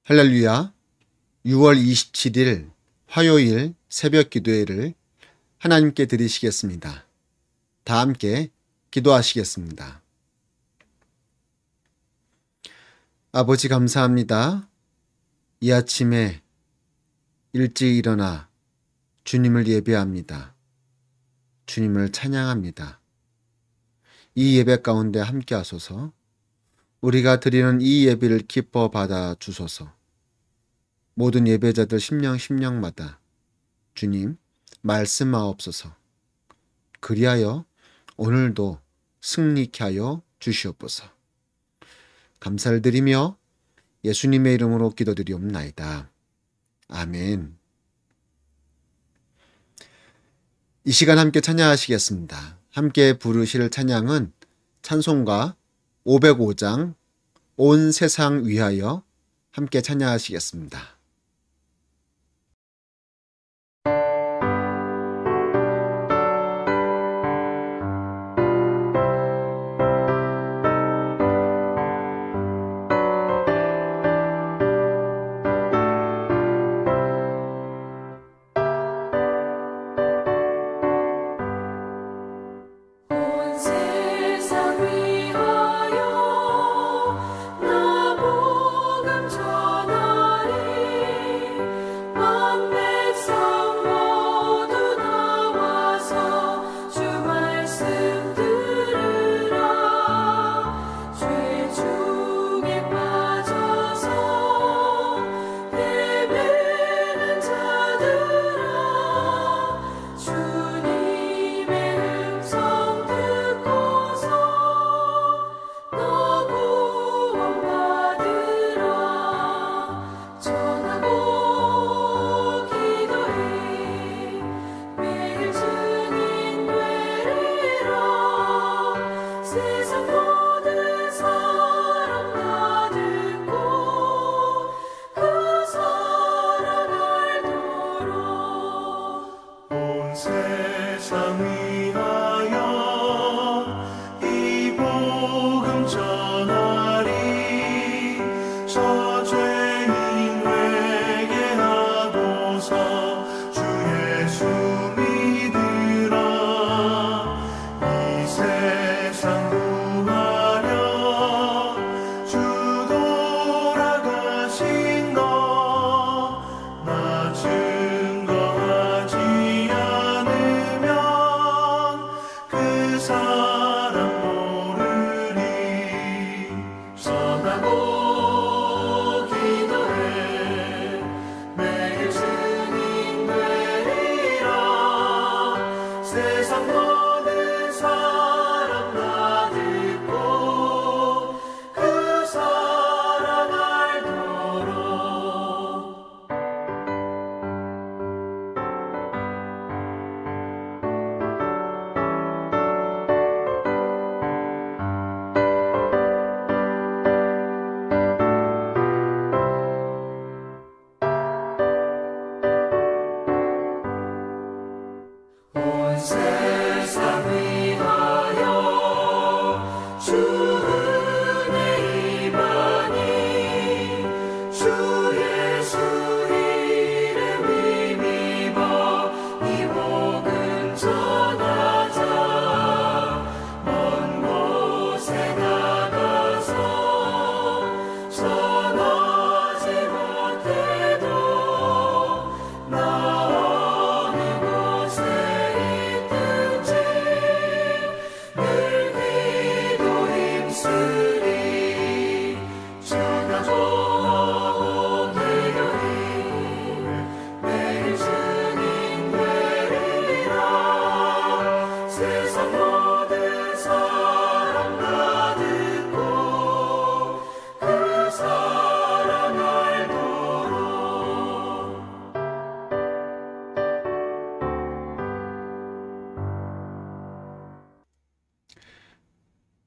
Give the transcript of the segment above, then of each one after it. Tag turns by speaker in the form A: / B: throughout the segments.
A: 할렐루야. 6월 27일 화요일 새벽 기도회를 하나님께 드리시겠습니다. 다 함께 기도하시겠습니다. 아버지 감사합니다. 이 아침에 일찍 일어나 주님을 예배합니다. 주님을 찬양합니다. 이 예배 가운데 함께 하소서. 우리가 드리는 이 예배를 기뻐 받아 주소서. 모든 예배자들 심령마다 주님 말씀하옵소서. 그리하여 오늘도 승리케 하여 주시옵소서. 감사를 드리며 예수님의 이름으로 기도드리옵나이다. 아멘. 이 시간 함께 찬양하시겠습니다. 함께 부르실 찬양은 찬송가 505장 온 세상 위하여 함께 찬양하시겠습니다.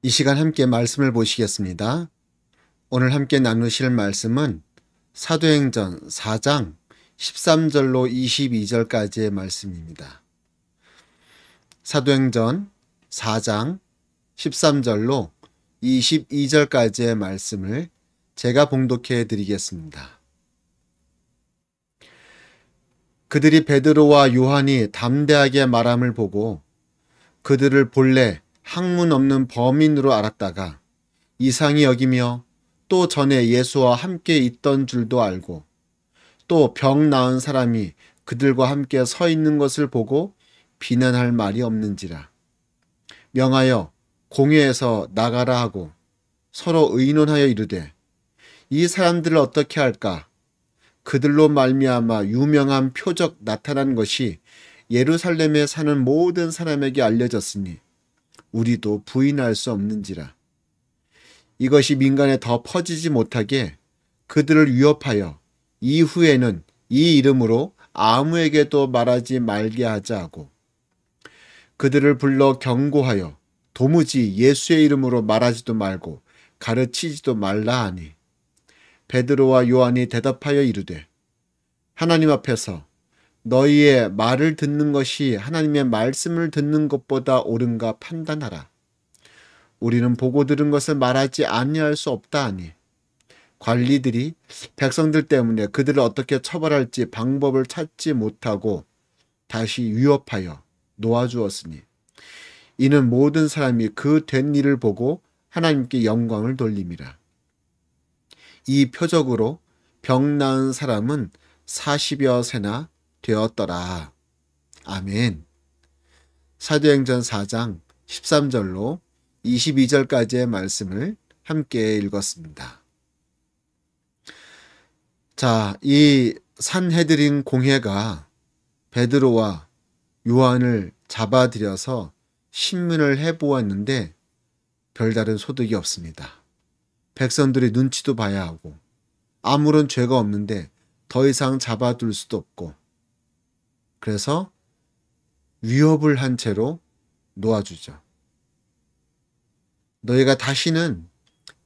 A: 이 시간 함께 말씀을 보시겠습니다. 오늘 함께 나누실 말씀은 사도행전 4장 13절로 22절까지의 말씀입니다. 사도행전 4장 13절로 22절까지의 말씀을 제가 봉독해 드리겠습니다. 그들이 베드로와 요한이 담대하게 말함을 보고 그들을 본래 학문 없는 범인으로 알았다가 이상히 여기며 또 전에 예수와 함께 있던 줄도 알고 또 병 나은 사람이 그들과 함께 서 있는 것을 보고 비난할 말이 없는지라. 명하여 공회에서 나가라 하고 서로 의논하여 이르되 이 사람들을 어떻게 할까? 그들로 말미암아 유명한 표적 나타난 것이 예루살렘에 사는 모든 사람에게 알려졌으니 우리도 부인할 수 없는지라. 이것이 민간에 더 퍼지지 못하게 그들을 위협하여 이후에는 이 이름으로 아무에게도 말하지 말게 하자 하고 그들을 불러 경고하여 도무지 예수의 이름으로 말하지도 말고 가르치지도 말라 하니 베드로와 요한이 대답하여 이르되 하나님 앞에서 너희의 말을 듣는 것이 하나님의 말씀을 듣는 것보다 옳은가 판단하라. 우리는 보고 들은 것을 말하지 아니할 수 없다 하니 관리들이 백성들 때문에 그들을 어떻게 처벌할지 방법을 찾지 못하고 다시 위협하여 놓아주었으니 이는 모든 사람이 그 된 일을 보고 하나님께 영광을 돌림이라. 이 표적으로 병 나은 사람은 40여 세나 되었더라. 아멘. 사도행전 4장 13절로 22절까지의 말씀을 함께 읽었습니다. 자, 이 산헤드린 공회가 베드로와 요한을 잡아들여서 신문을 해보았는데 별다른 소득이 없습니다. 백성들이 눈치도 봐야 하고 아무런 죄가 없는데 더 이상 잡아둘 수도 없고 그래서 위협을 한 채로 놓아주죠. 너희가 다시는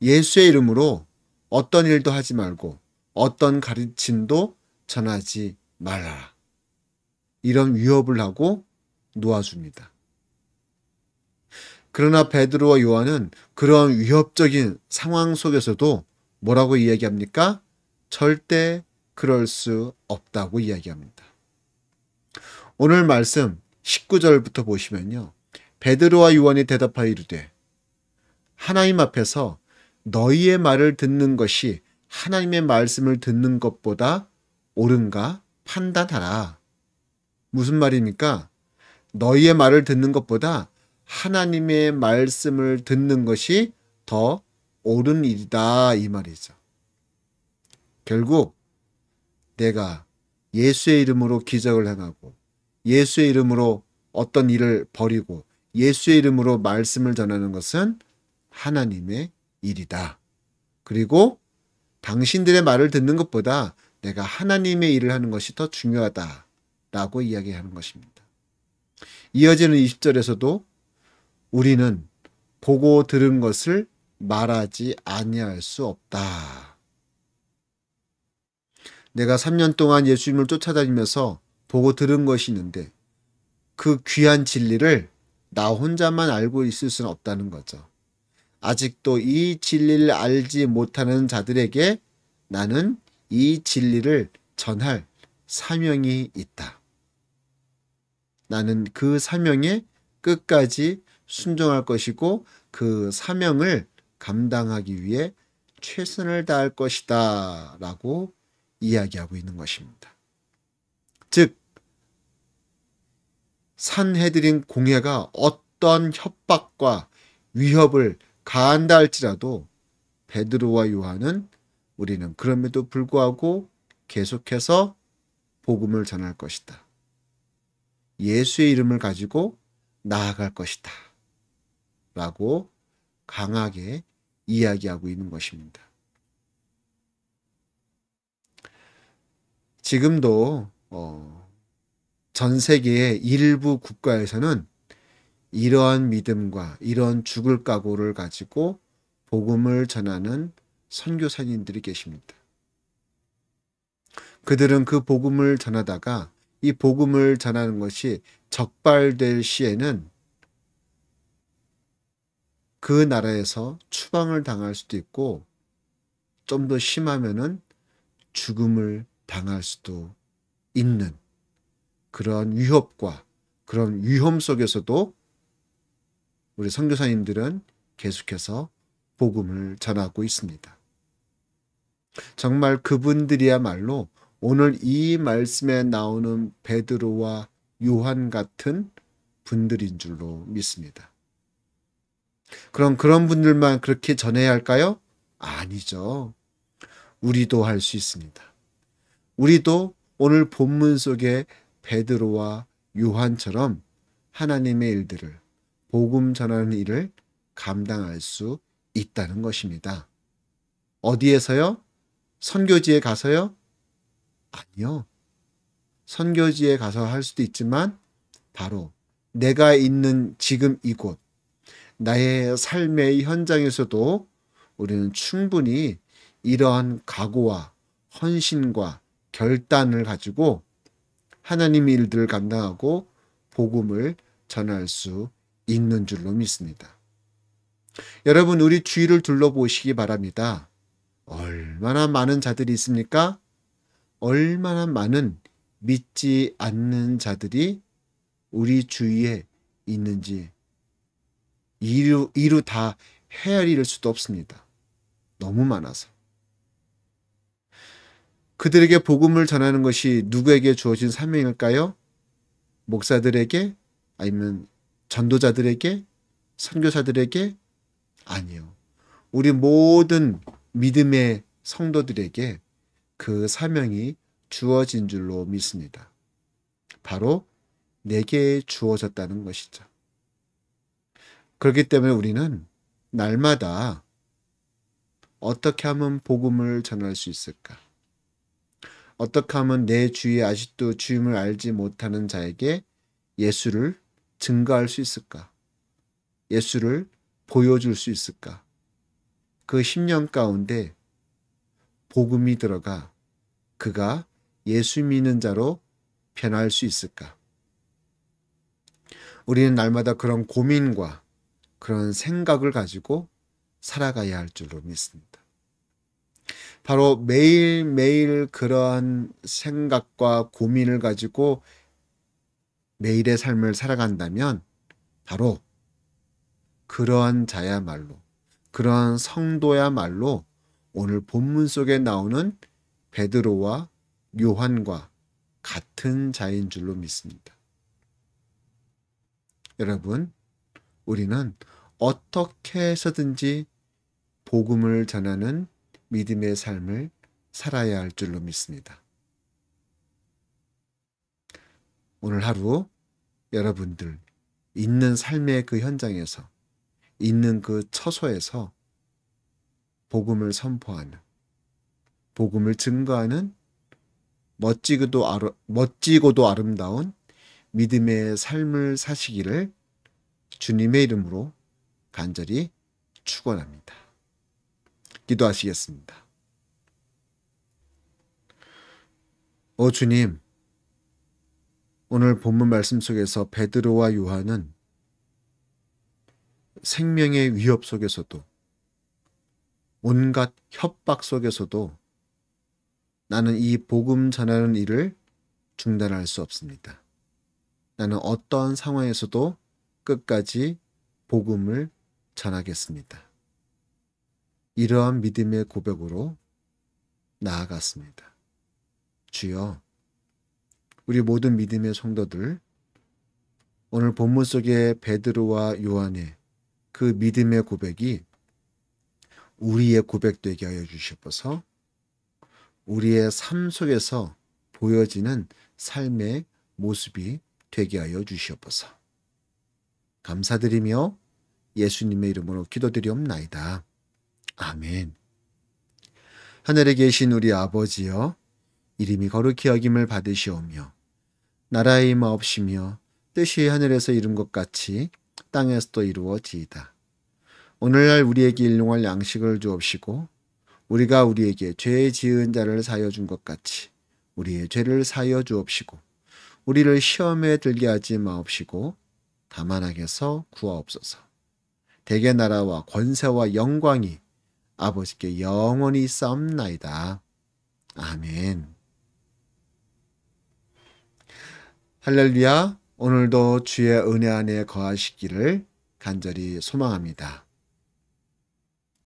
A: 예수의 이름으로 어떤 일도 하지 말고 어떤 가르침도 전하지 말라. 이런 위협을 하고 놓아줍니다. 그러나 베드로와 요한은 그런 위협적인 상황 속에서도 뭐라고 이야기합니까? 절대 그럴 수 없다고 이야기합니다. 오늘 말씀 19절부터 보시면요. 베드로와 요한이 대답하여 이르되 하나님 앞에서 너희의 말을 듣는 것이 하나님의 말씀을 듣는 것보다 옳은가 판단하라. 무슨 말입니까? 너희의 말을 듣는 것보다 하나님의 말씀을 듣는 것이 더 옳은 일이다 이 말이죠. 결국 내가 예수의 이름으로 기적을 행하고 예수의 이름으로 어떤 일을 벌이고 예수의 이름으로 말씀을 전하는 것은 하나님의 일이다. 그리고 당신들의 말을 듣는 것보다 내가 하나님의 일을 하는 것이 더 중요하다라고 이야기하는 것입니다. 이어지는 20절에서도 우리는 보고 들은 것을 말하지 아니할 수 없다. 내가 3년 동안 예수님을 쫓아다니면서 보고 들은 것이 있는데 그 귀한 진리를 나 혼자만 알고 있을 수는 없다는 거죠. 아직도 이 진리를 알지 못하는 자들에게 나는 이 진리를 전할 사명이 있다. 나는 그 사명에 끝까지 순종할 것이고 그 사명을 감당하기 위해 최선을 다할 것이다 라고 이야기하고 있는 것입니다. 즉 산헤드린 공회가 어떤 협박과 위협을 가한다 할지라도 베드로와 요한은 우리는 그럼에도 불구하고 계속해서 복음을 전할 것이다. 예수의 이름을 가지고 나아갈 것이다. 라고 강하게 이야기하고 있는 것입니다. 지금도 전 세계의 일부 국가에서는 이러한 믿음과 이러한 죽을 각오를 가지고 복음을 전하는 선교사님들이 계십니다. 그들은 그 복음을 전하다가 이 복음을 전하는 것이 적발될 시에는 그 나라에서 추방을 당할 수도 있고 좀 더 심하면은 죽음을 당할 수도 있는 그런 위협과 그런 위험 속에서도 우리 선교사님들은 계속해서 복음을 전하고 있습니다. 정말 그분들이야말로 오늘 이 말씀에 나오는 베드로와 요한 같은 분들인 줄로 믿습니다. 그럼 그런 분들만 그렇게 전해야 할까요? 아니죠. 우리도 할 수 있습니다. 우리도 오늘 본문 속에 베드로와 요한처럼 하나님의 일들을, 복음 전하는 일을 감당할 수 있다는 것입니다. 어디에서요? 선교지에 가서요? 아니요. 선교지에 가서 할 수도 있지만 바로 내가 있는 지금 이곳, 나의 삶의 현장에서도 우리는 충분히 이러한 각오와 헌신과 결단을 가지고 하나님의 일들을 감당하고 복음을 전할 수 있는 줄로 믿습니다. 여러분, 우리 주위를 둘러보시기 바랍니다. 얼마나 많은 자들이 있습니까? 얼마나 많은 믿지 않는 자들이 우리 주위에 있는지 이루 다 헤아릴 수도 없습니다. 너무 많아서. 그들에게 복음을 전하는 것이 누구에게 주어진 사명일까요? 목사들에게? 아니면 전도자들에게? 선교사들에게? 아니요. 우리 모든 믿음의 성도들에게 그 사명이 주어진 줄로 믿습니다. 바로 내게 주어졌다는 것이죠. 그렇기 때문에 우리는 날마다 어떻게 하면 복음을 전할 수 있을까? 어떻게 하면 내 주위에 아직도 주임을 알지 못하는 자에게 예수를 증거할 수 있을까? 예수를 보여줄 수 있을까? 그 심령 가운데 복음이 들어가 그가 예수 믿는 자로 변할 수 있을까? 우리는 날마다 그런 고민과 그런 생각을 가지고 살아가야 할 줄로 믿습니다. 바로 매일매일 그러한 생각과 고민을 가지고 매일의 삶을 살아간다면 바로 그러한 자야말로, 그러한 성도야말로 오늘 본문 속에 나오는 베드로와 요한과 같은 자인 줄로 믿습니다. 여러분, 우리는 어떻게 해서든지 복음을 전하는 믿음의 삶을 살아야 할 줄로 믿습니다. 오늘 하루 여러분들 있는 삶의 그 현장에서, 있는 그 처소에서 복음을 선포하는, 복음을 증거하는 멋지고도 아름다운 믿음의 삶을 사시기를 주님의 이름으로 간절히 축원합니다. 기도하시겠습니다. 오 주님, 오늘 본문 말씀 속에서 베드로와 요한은 생명의 위협 속에서도 온갖 협박 속에서도 나는 이 복음 전하는 일을 중단할 수 없습니다. 나는 어떠한 상황에서도 끝까지 복음을 전하겠습니다. 이러한 믿음의 고백으로 나아갔습니다. 주여, 우리 모든 믿음의 성도들, 오늘 본문 속의 베드로와 요한의 그 믿음의 고백이 우리의 고백되게 하여 주시옵소서. 우리의 삶 속에서 보여지는 삶의 모습이 되게 하여 주시옵소서. 감사드리며 예수님의 이름으로 기도드리옵나이다. 아멘. 하늘에 계신 우리 아버지여, 이름이 거룩히 여김을 받으시오며 나라의 임하옵시며 뜻이 하늘에서 이룬 것 같이 땅에서도 이루어지이다. 오늘날 우리에게 일용할 양식을 주옵시고 우리가 우리에게 죄 지은 자를 사하여 준 것 같이 우리의 죄를 사하여 주옵시고 우리를 시험에 들게 하지 마옵시고 다만 악에서 구하옵소서. 대개 나라와 권세와 영광이 아버지께 영원히 있사옵나이다. 아멘. 할렐루야, 오늘도 주의 은혜 안에 거하시기를 간절히 소망합니다.